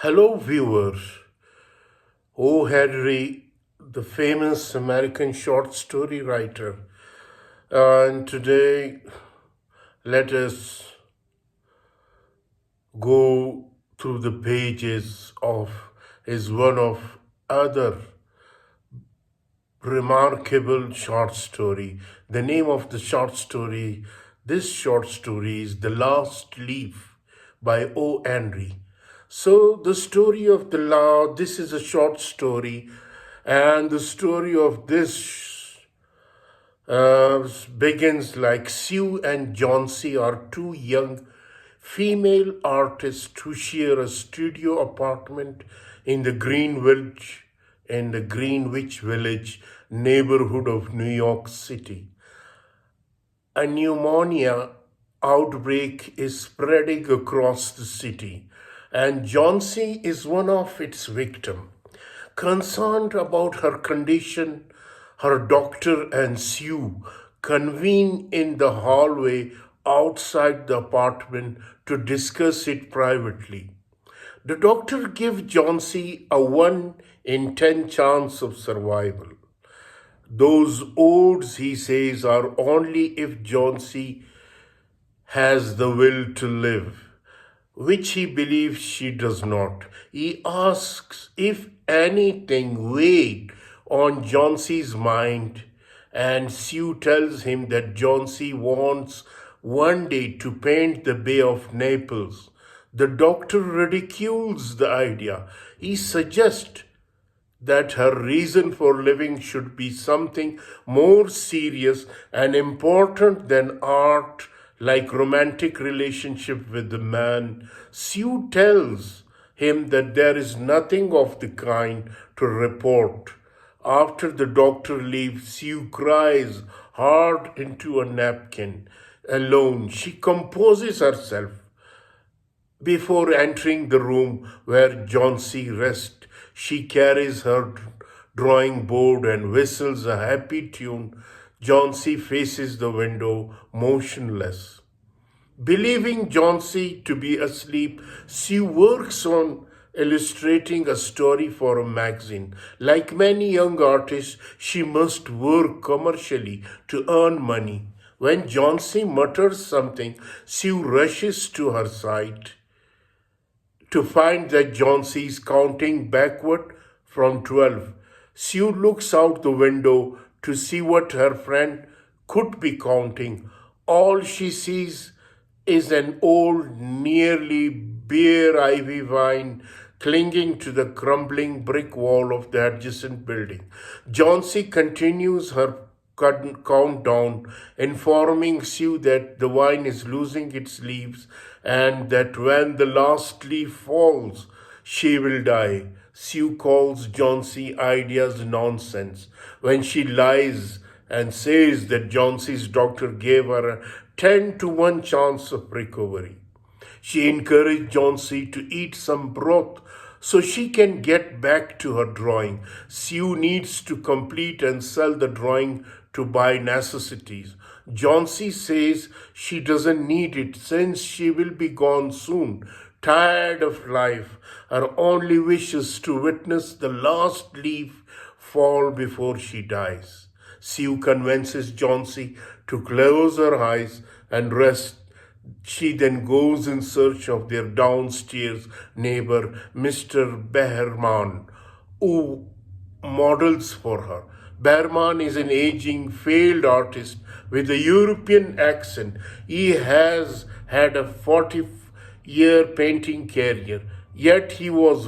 Hello, viewers. Henry, the famous American short story writer. And today, let us go through the pages of his one of other remarkable short story. The name of the short story, this short story is The Last Leaf by Henry. So the story of this is a short story, and the story of this begins like Sue and John C. are two young female artists who share a studio apartment in the Greenwich Village neighborhood of New York City. A pneumonia outbreak is spreading across the city, and Johnsy is one of its victims. Concerned about her condition, her doctor and Sue convene in the hallway outside the apartment to discuss it privately. The doctor gives Johnsy a 1 in 10 chance of survival. Those odds, he says, are only if Johnsy has the will to live, which he believes she does not. He asks if anything weighed on Johnsy's mind, and Sue tells him that Johnsy wants one day to paint the Bay of Naples. The doctor ridicules the idea. He suggests that her reason for living should be something more serious and important than art, like romantic relationship with the man. Sue tells him that there is nothing of the kind to report. After the doctor leaves, Sue cries hard into a napkin. Alone, she composes herself before entering the room where Johnsy rests. She carries her drawing board and whistles a happy tune. Johnsy faces the window, motionless. Believing Johnsy to be asleep, she works on illustrating a story for a magazine. Like many young artists, she must work commercially to earn money. When Johnsy mutters something, Sue rushes to her side to find that Johnsy is counting backward from 12. Sue looks out the window to see what her friend could be counting. All she sees is an old, nearly bare ivy vine clinging to the crumbling brick wall of the adjacent building. Johnsy continues her countdown, informing Sue that the vine is losing its leaves and that when the last leaf falls, she will die. Sue calls Johnsy ideas nonsense when she lies and says that Johnsy's doctor gave her a 10 to 1 chance of recovery. She encouraged Johnsy to eat some broth so she can get back to her drawing. Sue needs to complete and sell the drawing to buy necessities. Johnsy says she doesn't need it since she will be gone soon. Tired of life, her only wish is to witness the last leaf fall before she dies. Sue convinces Johnsy to close her eyes and rest. She then goes in search of their downstairs neighbor, Mr. Behrman, who models for her. Behrman is an aging, failed artist with a European accent. He has had a 40-year painting career, yet he was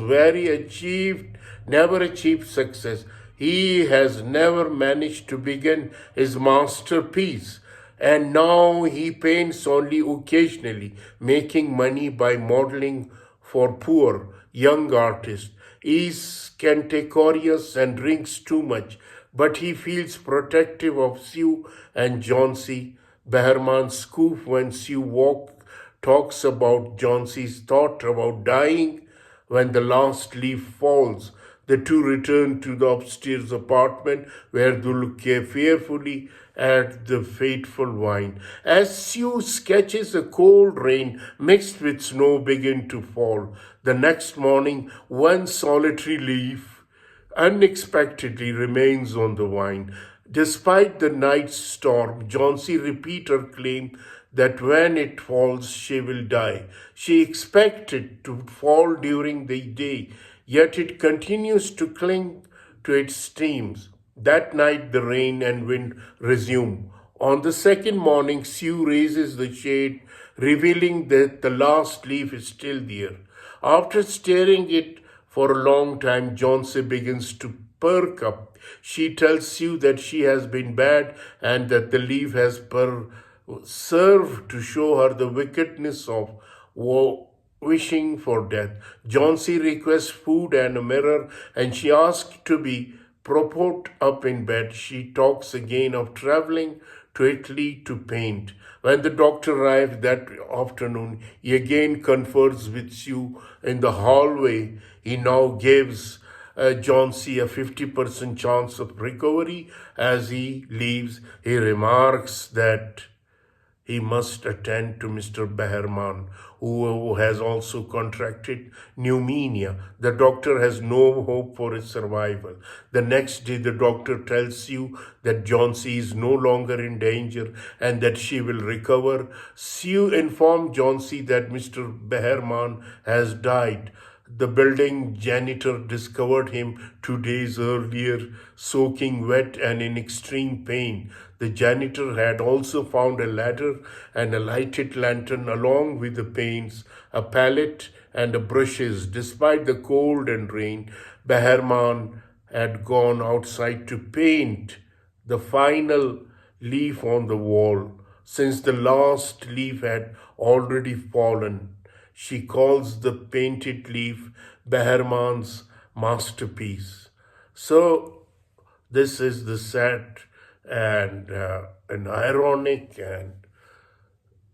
never achieved success. He has never managed to begin his masterpiece, and now he paints only occasionally, making money by modeling for poor young artists. He is cantankerous and drinks too much, but he feels protective of Sue and Johnsy. Behrman's scoff when talks about Johnsy's thought about dying when the last leaf falls. The two return to the upstairs apartment where they look fearfully at the fateful wine. As Sue sketches, a cold rain mixed with snow begin to fall. The next morning, one solitary leaf unexpectedly remains on the vine. Despite the night's storm, Johnsy repeats her claim that when it falls, she will die. She expects it to fall during the day, yet it continues to cling to its stems. That night, the rain and wind resume. On the second morning, Sue raises the shade, revealing that the last leaf is still there. After staring it for a long time, Johnsy begins to perk up. She tells Sue that she has been bad and that the leaf has served to show her the wickedness of wishing for death. Johnsy requests food and a mirror, and she asks to be propped up in bed. She talks again of traveling to Italy to paint. When the doctor arrived that afternoon, he again confers with Sue in the hallway. He now gives Johnsy a 50% chance of recovery. As he leaves, he remarks that he must attend to Mr. Behrman, who has also contracted pneumonia. The doctor has no hope for his survival. The next day, the doctor tells Sue that Johnsy is no longer in danger and that she will recover. Sue informs Johnsy that Mr. Behrman has died. The building janitor discovered him 2 days earlier, soaking wet and in extreme pain. The janitor had also found a ladder and a lighted lantern along with the paints, a palette, and brushes. Despite the cold and rain, Behrman had gone outside to paint the final leaf on the wall, since the last leaf had already fallen. She calls the painted leaf Behrman's masterpiece. So, this is the sad and an ironic and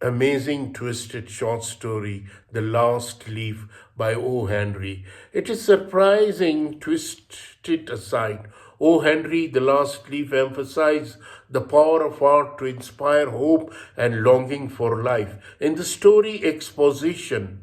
amazing twisted short story, The Last Leaf by O. Henry. It is surprising, twisted aside. O. Henry, The Last Leaf emphasizes the power of art to inspire hope and longing for life. In the story exposition,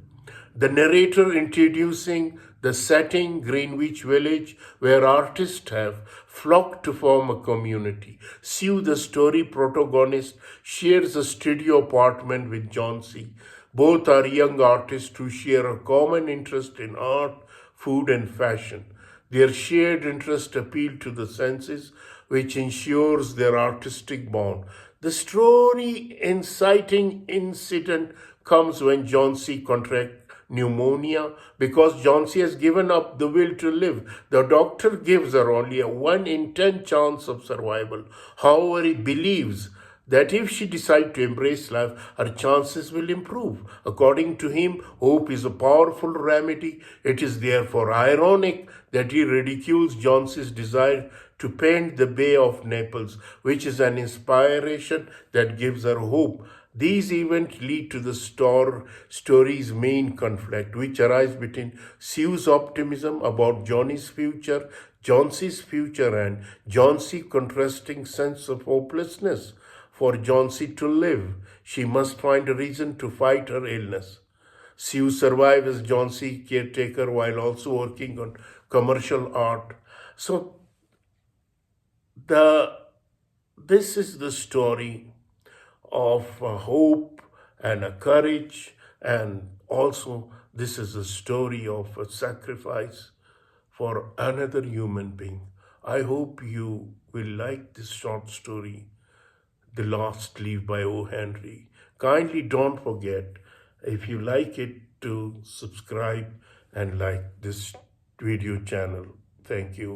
the narrator introducing the setting, Greenwich Village, where artists have flocked to form a community. Sue, the story protagonist, shares a studio apartment with Johnsy. Both are young artists who share a common interest in art, food, and fashion. Their shared interest appeal to the senses, which ensures their artistic bond. The story inciting incident comes when Johnsy contracts pneumonia because Johnsy has given up the will to live. The doctor gives her only a 1 in 10 chance of survival. However, he believes that if she decides to embrace life, her chances will improve. According to him, hope is a powerful remedy. It is therefore ironic that he ridicules Johnsy's desire to paint the Bay of Naples, which is an inspiration that gives her hope. These events lead to the story's main conflict, which arises between Sue's optimism about Johnsy's future, and Johnsy's contrasting sense of hopelessness. For Johnsy to live, she must find a reason to fight her illness. Sue survives as Johnsy caretaker while also working on commercial art. So this is the story of hope and a courage, and also this is a story of a sacrifice for another human being. I hope you will like this short story, The Last Leaf by O. Henry. Kindly don't forget, if you like it, to subscribe and like this video channel. Thank you.